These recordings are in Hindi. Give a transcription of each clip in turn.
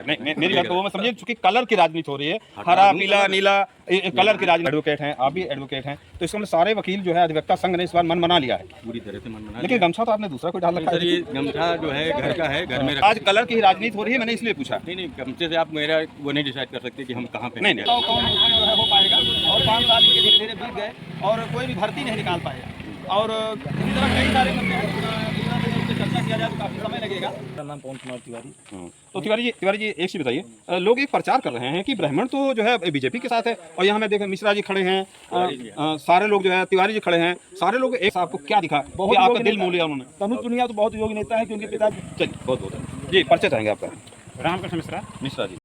नहीं, मेरी बात को वो मैं समझिए, चूंकि कलर की राजनीति हो रही है, हरा पीला नीला कलर की राजनीति। एडवोकेट हैं, आप भी एडवोकेट हैं, तो इसका मतलब सारे वकील जो है अधिवक्ता संघ ने इस बार मन बना लिया है, पूरी तरह से मन बना लेकिन गमछा तो आपने दूसरा कोई डाल रखा सर। है। ये गमछा जो है घर का है, घर में आज कलर की राजनीति हो रही है, मैंने इसलिए पूछा। नहीं, गमछे से आप मेरा वो नहीं डिसाइड कर सकते कि हम कहाँ पे नहीं, कौन जो है हो पाएगा, और 5 साल के धीरे धीरे बीत गए और कोई भी भर्ती नहीं निकाल पाएगा। और इसी तरह कई सारे मुद्दे हैं, चर्चा किया जाए तो काफी समय लगेगा। मेरा नाम पवन कुमार तिवारी। तो तिवारी जी एक चीज बताइए, लोग एक प्रचार कर रहे हैं कि ब्राह्मण तो जो है बीजेपी के साथ है, और यहाँ मैं देखा मिश्रा जी खड़े हैं, सारे लोग जो है तिवारी जी खड़े हैं, सारे लोग एक आपको क्या दिखा, बहुत आपका दिल मोह लिया उन्होंने। तनुज पुनिया तो बहुत योग्य नेता है क्योंकि पिताजी। चलिए, बहुत बहुत जी, परिचय चाहेंगे आपका। रामकृष्ण मिश्रा जी।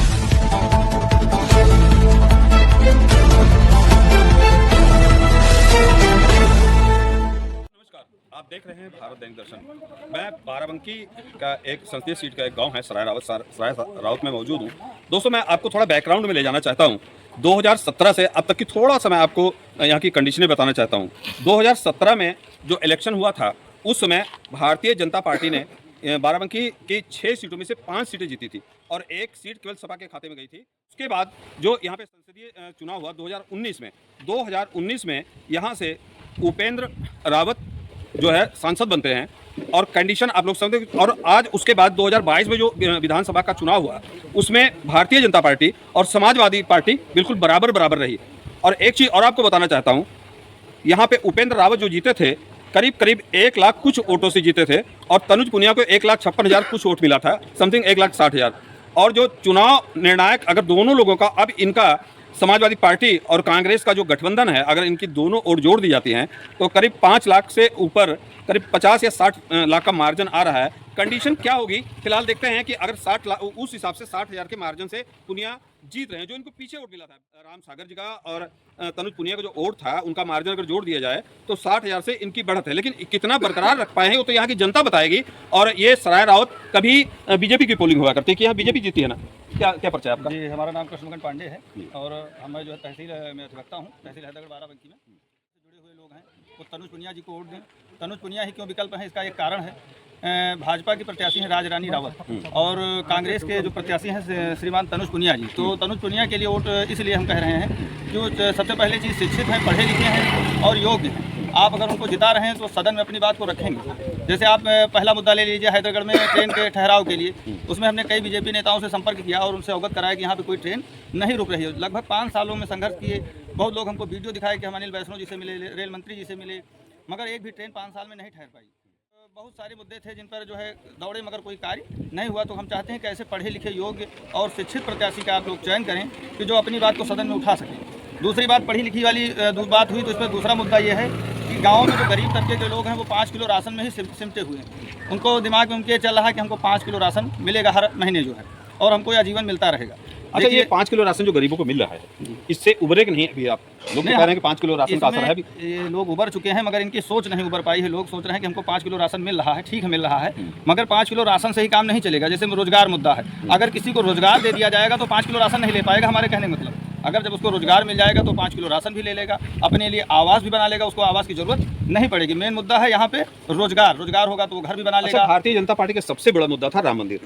आप देख रहे हैं भारत दैनिक दर्शन। मैं बाराबंकी का एक संसदीय सीट का एक गांव है सराय रावत में मौजूद हूं। दोस्तों, मैं आपको थोड़ा बैकग्राउंड में ले जाना चाहता हूं। 2017 से अब तक की थोड़ा सा मैं आपको यहां की कंडीशनें बताना चाहता हूं। 2017 में जो इलेक्शन हुआ था, उस समय भारतीय जनता पार्टी ने बाराबंकी की 6 सीटों में से 5 सीटें जीती थी और 1 सीट केवल सपा के खाते में गई थी। उसके बाद जो यहाँ पे संसदीय चुनाव हुआ 2019 में यहाँ से उपेंद्र रावत जो है सांसद बनते हैं, और कंडीशन आप लोग समझते हैं। और आज उसके बाद 2022 में जो विधानसभा का चुनाव हुआ, उसमें भारतीय जनता पार्टी और समाजवादी पार्टी बिल्कुल बराबर रही। और एक चीज़ और आपको बताना चाहता हूँ, यहाँ पे उपेंद्र रावत जो जीते थे करीब 1 लाख कुछ वोटों से जीते थे, और तनुज पुनिया को 1,56,000 कुछ वोट मिला था, समथिंग 1,60,000। और जो चुनाव निर्णायक अगर दोनों लोगों का, अब इनका समाजवादी पार्टी और कांग्रेस का जो गठबंधन है, अगर इनकी दोनों ओर जोड़ दी जाती हैं तो करीब 5 लाख से ऊपर करीब 50 या 60 लाख का मार्जिन आ रहा है। कंडीशन क्या होगी फिलहाल देखते हैं कि अगर 60 लाख उस हिसाब से 60,000 के मार्जिन से पुनिया जीत रहे हैं। जो इनको पीछे वोट मिला था राम सागर जी का और तनुज पुनिया का जो वोट था, उनका मार्जिन अगर जोड़ दिया जाए तो 60,000 से इनकी बढ़त है। लेकिन कितना बरकरार रख पाए हैं वो तो यहाँ की जनता बताएगी। और ये सराय रावत कभी बीजेपी की पोलिंग हुआ करती है कि यहाँ बीजेपी जीती है ना। क्या परिचय आपका? जी, हमारा नाम कृष्णकांत पांडे है और मैं जो है तहसील में अधिवक्ता हूँ, तहसील हैदरगढ़ बाराबंकी में। जुड़े हुए लोग हैं वो तनुज पुनिया जी को वोट दें। तनुज पुनिया ही क्यों विकल्प है, इसका एक कारण है। भाजपा की प्रत्याशी हैं राज रानी रावत, और कांग्रेस के जो प्रत्याशी हैं श्रीमान तनुज पुनिया जी। तो तनुज पुनिया के लिए वोट इसलिए हम कह रहे हैं, जो सबसे पहले चीज़ शिक्षित हैं, पढ़े लिखे हैं और योग्य हैं। आप अगर उनको जिता रहे हैं तो सदन में अपनी बात को रखेंगे। जैसे आप पहला मुद्दा ले लीजिए हैदरगढ़ में ट्रेन के ठहराव के लिए, उसमें हमने कई बीजेपी नेताओं से संपर्क किया और उनसे अवगत कराया कि यहाँ पे कोई ट्रेन नहीं रुक रही है। लगभग 5 सालों में संघर्ष किए, बहुत लोग हमको वीडियो दिखाए कि हम अनिल वैष्णव जी से मिले, रेल मंत्री जी से मिले, मगर एक भी ट्रेन 5 साल में नहीं ठहर पाई। बहुत सारे मुद्दे थे जिन पर जो है दौड़े, मगर कोई कार्य नहीं हुआ। तो हम चाहते हैं कि ऐसे पढ़े लिखे योग्य और शिक्षित प्रत्याशी का आप लोग चयन करें कि जो अपनी बात को सदन में उठा सकें। दूसरी बात, पढ़ी लिखी वाली बात हुई तो इस पर दूसरा मुद्दा ये है कि गाँव में जो गरीब तबके के लोग हैं वो 5 किलो राशन में ही सिमटे हुए हैं। उनको दिमाग में उनके चल रहा है कि हमको 5 किलो राशन मिलेगा हर महीने जो है, और हमको यह आजीवन मिलता रहेगा। अच्छा, ये 5 किलो राशन जो गरीबों को मिल रहा है, इससे उभरे कि नहीं? अभी आप लोग कह रहे हैं कि 5 किलो राशन का असर है अभी। ये लोग उबर चुके हैं, मगर इनकी सोच नहीं उबर पाई है। लोग सोच रहे हैं कि हमको 5 किलो राशन मिल रहा है, ठीक है मिल रहा है, मगर 5 किलो राशन से ही काम नहीं चलेगा। जैसे रोजगार मुद्दा है, अगर किसी को रोजगार दे दिया जाएगा तो 5 किलो राशन नहीं ले पाएगा। हमारे कहने का मतलब, अगर जब उसको रोजगार मिल जाएगा तो 5 किलो राशन भी ले लेगा, अपने लिए आवास भी बना लेगा, उसको आवास की जरूरत नहीं पड़ेगी। मेन मुद्दा है यहाँ पे रोजगार होगा तो वो घर भी बना लेगा। भारतीय जनता पार्टी का सबसे बड़ा मुद्दा था राम मंदिर,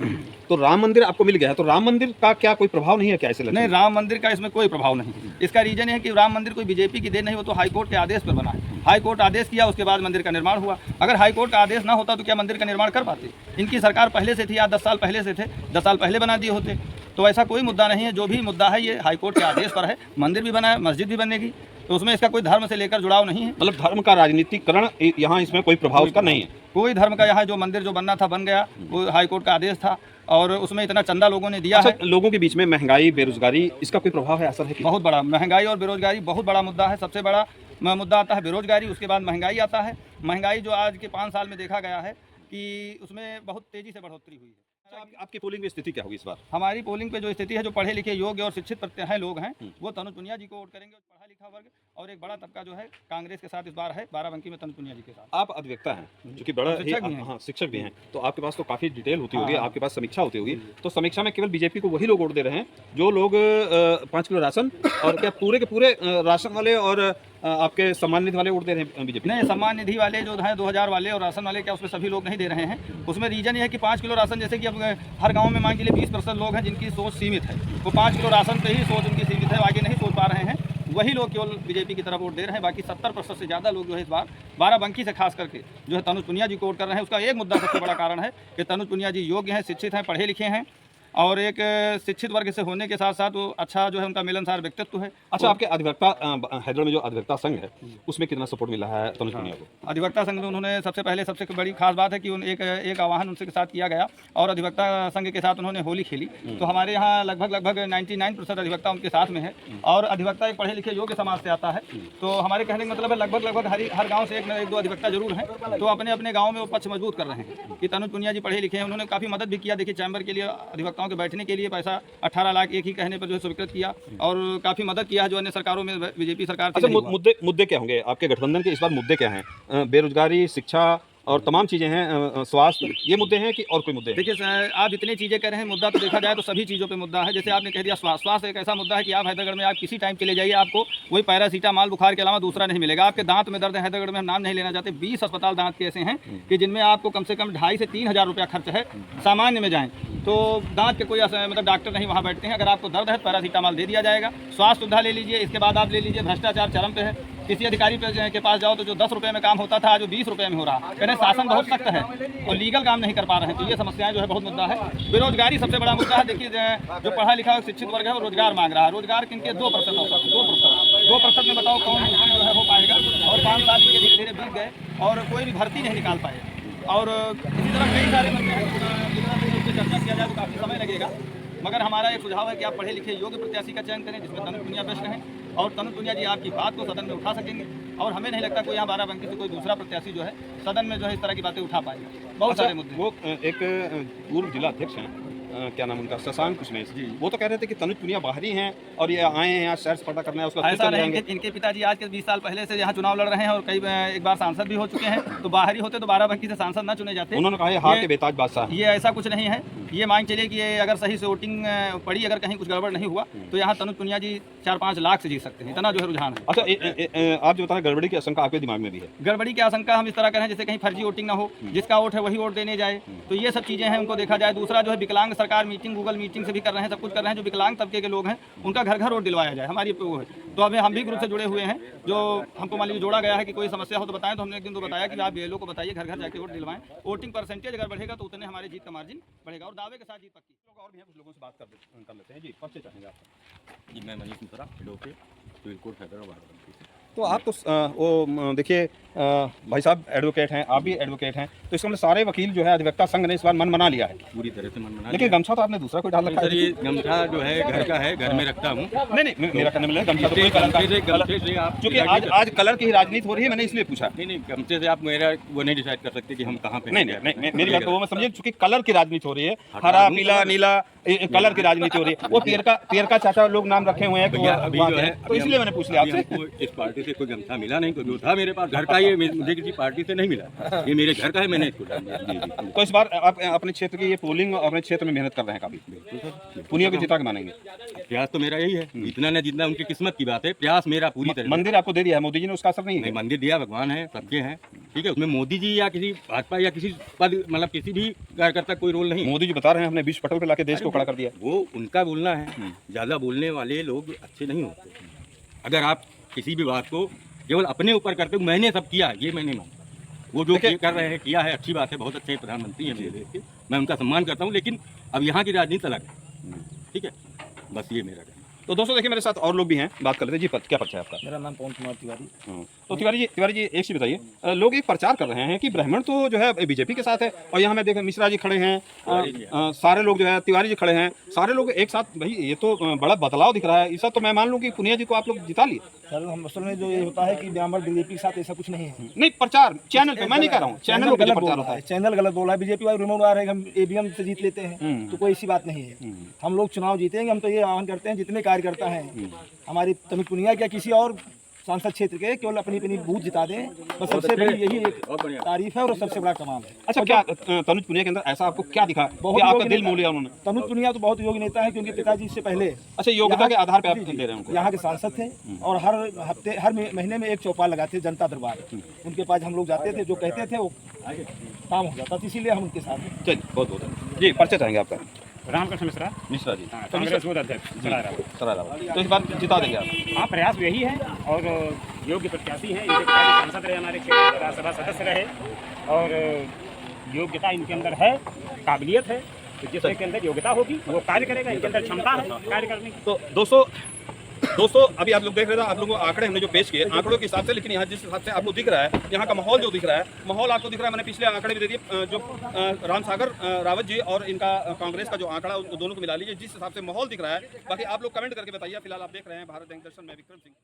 तो राम मंदिर आपको मिल गया है, तो राम मंदिर का क्या कोई प्रभाव नहीं है क्या? ऐसे नहीं, राम मंदिर का इसमें कोई प्रभाव नहीं। इसका रीजन है कि राम मंदिर कोई बीजेपी की देन नहीं, वो तो हाईकोर्ट के आदेश पर बना है। हाईकोर्ट आदेश किया, उसके बाद मंदिर का निर्माण हुआ। अगर हाईकोर्ट का आदेश ना होता तो क्या मंदिर का निर्माण कर पाते? इनकी सरकार पहले से थी या 10 साल पहले से थे, 10 साल पहले बना दिए होते। तो ऐसा कोई मुद्दा नहीं है। जो भी मुद्दा है ये हाईकोर्ट के आदेश पर है। मंदिर भी बना है, मस्जिद भी बनेगी, तो उसमें इसका कोई धर्म से लेकर जुड़ाव नहीं है। मतलब धर्म का राजनीतिकरण यहाँ इसमें कोई प्रभाव उसका नहीं है। कोई धर्म का यहाँ जो मंदिर जो बनना था बन गया, वो हाईकोर्ट का आदेश था और उसमें इतना चंदा लोगों ने दिया है। लोगों के बीच में महंगाई, बेरोजगारी, इसका कोई प्रभाव है, असर है? बहुत बड़ा महंगाई और बेरोजगारी बहुत बड़ा मुद्दा है। सबसे बड़ा मुद्दा आता है बेरोजगारी, उसके बाद महंगाई आता है। महंगाई जो आज के 5 साल में देखा गया है कि उसमें बहुत तेज़ी से बढ़ोतरी हुई है। आपकी पोलिंग में स्थिति क्या होगी इस बार? हमारी पोलिंग पे जो स्थिति है, जो पढ़े लिखे योग्य और शिक्षित हैं लोग हैं, वो तनुज पुनिया जी को वोट करेंगे। पढ़ा लिखा वर्ग और एक बड़ा तबका जो है कांग्रेस के साथ इस बार है बाराबंकी में तनुज पुनिया जी के साथ। आप अधिवक्ता हैं, जो कि बड़ा शिक्षक भी हैं, तो आपके पास तो काफी डिटेल होती होगी, आपके पास समीक्षा होती होगी। तो समीक्षा में केवल बीजेपी को वही लोग वोट दे रहे हैं जो लोग 5 किलो राशन और क्या पूरे के पूरे राशन वाले और आपके सम्मान निधि वाले वोट दे रहे हैं बीजेपी? नहीं, सम्मान निधि वाले जो हैं 2000 वाले और राशन वाले, क्या उसमें सभी लोग नहीं दे रहे हैं? उसमें रीजन ये है कि 5 किलो राशन, जैसे कि अब हर गांव में मान के लिए 20% लोग हैं जिनकी सोच सीमित है, वो 5 किलो राशन पे ही सोच उनकी सीमित है, आगे नहीं सोच पा रहे हैं, वही लोग केवल बीजेपी की तरफ वोट दे रहे हैं। बाकी 70% से ज़्यादा लोग जो है इस बार बाराबंकी से खास करके जो है तनुज पुनिया जी को वोट कर रहे हैं। उसका एक मुद्दा सबसे बड़ा कारण है कि तनुज पुनिया जी योग्य हैं, शिक्षित हैं, पढ़े लिखे हैं और एक शिक्षित वर्ग से होने के साथ साथ वो अच्छा जो है उनका मिलनसार व्यक्तित्व है। अच्छा, आपके अधिवक्ता हैदराबाद में जो अधिवक्ता संघ है उसमें कितना सपोर्ट मिला है तनुज पुनिया को? अधिवक्ता संघ में उन्होंने सबसे बड़ी खास बात है कि एक आह्वान उनसे के साथ किया गया और अधिवक्ता संघ के साथ उन्होंने होली खेली। तो हमारे यहाँ लगभग 99% अधिवक्ता उनके साथ में है और अधिवक्ता एक पढ़े लिखे योग्य समाज से आता है। तो हमारे कहने का मतलब है लगभग हर गाँव से एक दो अधिवक्ता जरूर हैं, तो अपने अपने गाँव में वो पक्ष मजबूत कर रहे हैं कि तनुज पुनिया जी पढ़े लिखे हैं। उन्होंने काफ़ी मदद भी किया। देखिए, चैम्बर के लिए अधिवक्ताओं के बैठने के लिए पैसा 18 लाख एक ही कहने पर जो है स्वीकृत किया और काफ़ी मदद किया है जो अन्य सरकारों में बीजेपी सरकार से। अच्छा, मुद्दे क्या होंगे आपके गठबंधन के इस बार? मुद्दे क्या हैं? बेरोजगारी, शिक्षा और तमाम चीज़ें हैं, स्वास्थ्य, ये मुद्दे हैं कि और कोई मुद्दे हैं? देखिए सर, आप इतनी चीज़ें कह रहे हैं, मुद्दा तो देखा जाए तो सभी चीज़ों पे मुद्दा है। जैसे आपने कह दिया स्वास्थ्य एक ऐसा मुद्दा है कि आप हैदरागढ़ में आप किसी टाइम चले जाइए, आपको वही पैरासीटामॉल बुखार के अलावा दूसरा नहीं मिलेगा। आपके दांत में दर्द है, हैदरागढ़ में हम नाम नहीं लेना चाहते, 20 अस्पताल दांत के ऐसे हैं कि जिनमें आपको कम से कम 2,500 से 3,000 रुपया खर्च है। सामान्य में जाएँ तो दांत के कोई मतलब डॉक्टर नहीं वहाँ बैठते हैं। अगर आपको दर्द है पैरासीटामॉल दे दिया जाएगा। स्वास्थ्य सुविधा ले लीजिए, इसके बाद आप ले लीजिए भ्रष्टाचार चरम पे है। किसी अधिकारी के पास जाओ तो जो 10 रुपये में काम होता था आज वो 20 रुपये में हो रहा। यानी शासन बहुत सख्त है और लीगल काम नहीं कर पा रहे हैं। तो ये समस्याएं जो है बहुत मुद्दा है। बेरोजगारी सबसे बड़ा मुद्दा है। देखिए, जो पढ़ा लिखा और शिक्षित वर्ग है वो रोजगार मांग रहा है। रोजगार किनके 2% हो सकता है। 2% में बताओ कौन जो है हो पाएगा? और 5 साल के धीरे धीरे बीत गए और कोई भी भर्ती नहीं निकाल पाए। और इसी तरह कई सारे मुद्दे हैं जिस पर चर्चा किया जाए तो काफ़ी समय लगेगा। मगर हमारा एक सुझाव है कि आप पढ़े लिखे योग्य प्रत्याशी का चयन करें जिसमें तनुज पुनिया बेस्ट हैं और तनुज पुनिया जी आपकी बात को सदन में उठा सकेंगे। और हमें नहीं लगता कोई यहाँ बाराबंकी से कोई दूसरा प्रत्याशी जो है सदन में जो है इस तरह की बातें उठा पाएगा। बहुत सारे मुद्दे। वो एक पूर्व जिला अध्यक्ष हैं, क्या नाम उनका, शशांक कुशमेश जी, वो तो कह रहे थे कि तनुज पुनिया बाहरी हैं और ये आए हैं यहाँ सैर सपाटा करना है। उसका ऐसा नहीं, इनके पिताजी आज के 20 साल पहले से यहाँ चुनाव लड़ रहे हैं और कई एक बार सांसद भी हो चुके हैं। तो बाहरी होते तो बाराबंकी से सांसद ना चुने जाते। उन्होंने कहा हार के बेताज बादशाह। ये ऐसा कुछ नहीं है। ये मान चलिए कि अगर सही से वोटिंग पड़ी, अगर कहीं कुछ गड़बड़ नहीं हुआ तो यहाँ तनुज पुनिया जी 4-5 लाख से जीत सकते हैं। इतना जो है रुझान है। अच्छा, आप जो बता रहे गड़बड़ी की आशंका आपके दिमाग में भी है? गड़बड़ी की आशंका हम इस तरह करें जैसे कहीं फर्जी वोटिंग ना हो, जिसका वोट है वही वोट देने जाए। तो ये सब चीज़ें हैं, उनको देखा जाए। दूसरा जो है विकलांग सरकार मीटिंग, गूगल मीटिंग से भी कर रहे हैं, सब कुछ कर रहे हैं। जो विकलांग तबके के लोग हैं उनका घर घर वोट दिलवाया जाए, हमारी वो है। तो अभी हम भी ग्रुप से जुड़े हुए हैं। जो हमको मान लीजिए जोड़ा गया है कि कोई समस्या हो तो बताएं। तो हमने एक दिन तो बताया कि आप BLO को बताइए, घर घर जाके वोट दिलवाएं। वोटिंग परसेंटेज अगर बढ़ेगा तो उतने हमारे जीत का मार्जिन बढ़ेगा और दावे के साथ जीत पक्की। और भी हैं, कुछ लोगों से बात कर लेते हैं जी। परिचय चाहेंगे आपका? जी, मैं Manish Mishra, advocate, civil court Hyderabad. तो आप तो वो देखिए भाई साहब एडवोकेट हैं, आप भी एडवोकेट हैं, तो इसका मतलब सारे वकील जो है अधिवक्ता संघ ने इस बार मन बना लिया है पूरी तरह से मन बना। लेकिन गमछा तो आपने दूसरा कोई डाल रखा है? सर, ये गमछा जो है घर का है, घर में रखता हूँ। नहीं, मेरा कहने में गमछा तो कोई कलर का, गमछे से आप क्योंकि आज कलर की राजनीति हो रही है, मैंने इसलिए पूछा। नहीं, गमछे से आप मेरा वो नहीं डिसाइड कर सकते कि हम कहाँ पे। नहीं, मेरी बात तो वो मैं समझिए, क्योंकि कलर की राजनीति हो रही है, हरा पीला नीला कलर की राजनीति हो रही है। वो पीर का चाचा लोग नाम रखे हुए हैं अभी जो है, तो इसलिए मैंने पूछ लिया आपसे। इस पार्टी से कोई गमछा मिला नहीं, तो जो था मेरे पास घर का, ये मुझे किसी पार्टी से नहीं मिला, ये मेरे घर का है, मैंने इसको डाल दिया। तो इस बार आप अपने क्षेत्र की ये पोलिंग अपने क्षेत्र में मेहनत कर रहे हैं काफी, पुनिया को जिता के मानेंगे? प्रयास तो मेरा यही है, इतना न जितना उनकी किस्मत की बात है, प्रयास मेरा पूरी तरह। मंदिर आपको दे दिया है मोदी जी ने, उसका असर नहीं है? मंदिर दिया, भगवान है, सबके हैं, ठीक है। उसमें मोदी जी या किसी भाजपा या किसी पद, मतलब किसी भी कार्यकर्ता कोई रोल नहीं। मोदी जी बता रहे हैं हमने विश्व पटल पे लाके देश को खड़ा कर दिया। वो उनका बोलना है, ज़्यादा बोलने वाले लोग अच्छे नहीं होते। अगर आप किसी भी बात को केवल अपने ऊपर करते हो, मैंने सब किया, ये मैं नहीं मानता। वो जो कर रहे हैं, किया है, अच्छी बात है, बहुत अच्छे प्रधानमंत्री हैं मेरे देश के, मैं उनका सम्मान करता हूँ। लेकिन अब यहाँ की राजनीति अलग है, ठीक है, बस ये मेरा कहना। तो दोस्तों देखिए, मेरे साथ और लोग भी हैं, बात कर लेते हैं जी। क्या परिचय है आपका? मेरा नाम पवन कुमार तिवारी। तो तिवारी जी एक चीज़ बताइए, लोग एक प्रचार कर रहे हैं कि ब्राह्मण तो जो है बीजेपी के साथ है, और यहाँ मैं देखा मिश्रा जी खड़े हैं, सारे लोग जो है तिवारी जी खड़े हैं, सारे लोग एक साथ। भाई ये तो बड़ा बदलाव दिख रहा है। इस तो मैं मान लूँ कि पुनिया जी को आप लोग जिता लिए। सर, हम असल में जो ये होता है कि ब्राह्मण बीजेपी के साथ ऐसा कुछ नहीं है। नहीं, प्रचार चैनल पे, मैं नहीं कह रहा हूँ, चैनल पे प्रचार होता है। चैनल गलत बोला है। बीजेपी वाले रिमोट आ रहे हैं, हम ABM से जीत लेते हैं, तो कोई ऐसी बात नहीं है। हम लोग चुनाव जीतेंगे। हम तो ये आह्वान करते हैं जितने कार्यकर्ता हैं हमारी तनुज पुनिया क्या किसी और सांसद क्षेत्र के केवल अपनी अपनी बूथ जिता दें, बस सबसे बड़ी यही एक बहुत बढ़िया। तारीफ है और सबसे बड़ा कमाल है। अच्छा, क्या तनुज पुनिया के अंदर ऐसा आपको क्या दिखा बहुत कि आपका योग्य दिल नेता- मोह लिया उन्होंने? तनुज पुनिया तो बहुत योग्य नेता है, क्योंकि पिताजी से पहले अच्छा, योग्यता के आधार पे आप जी, जी, दे रहे हैं उनको? यहाँ के सांसद थे और हर हफ्ते हर महीने में एक चौपाल लगाते थे, जनता दरबार। उनके पास हम लोग जाते थे, जो कहते थे वो काम हो जाता था, इसीलिए हम उनके साथ हैं। चलिए, बहुत बहुत धन्यवाद। जी, परिचय चाहेंगे आपका? रामकृष्ण मिश्रा, मिश्रा जी, कांग्रेस बूथ अध्यक्ष सराय रावत। सराय रावत। तो इस बार जिता देंगे आप? हाँ, प्रयास यही है और योग्य प्रत्याशी हैं। इनके पिताजी सांसद रहे, हमारे क्षेत्र के राज्यसभा सदस्य रहे और योग्यता इनके अंदर है, काबिलियत है। तो जिसके अंदर योग्यता होगी वो कार्य करेगा, इनके अंदर क्षमता है कार्य करने की। तो दोस्तों अभी आप लोग देख रहे थे, आप लोगों को आंकड़े हमने जो पेश किए आंकड़ों के हिसाब से, लेकिन यहाँ जिस हिसाब से आपको दिख रहा है, यहाँ का माहौल जो दिख रहा है, माहौल आपको दिख रहा है, मैंने पिछले आंकड़े भी दे दिए, जो रामसागर रावत जी और इनका कांग्रेस का जो आंकड़ा, उन दोनों को मिला लीजिए, जिस हिसाब से माहौल दिख रहा है। बाकी आप लोग कमेंट करके बताइए। फिलहाल आप देख रहे हैं भारत बैंक दर्शन में विक्रम सिंह।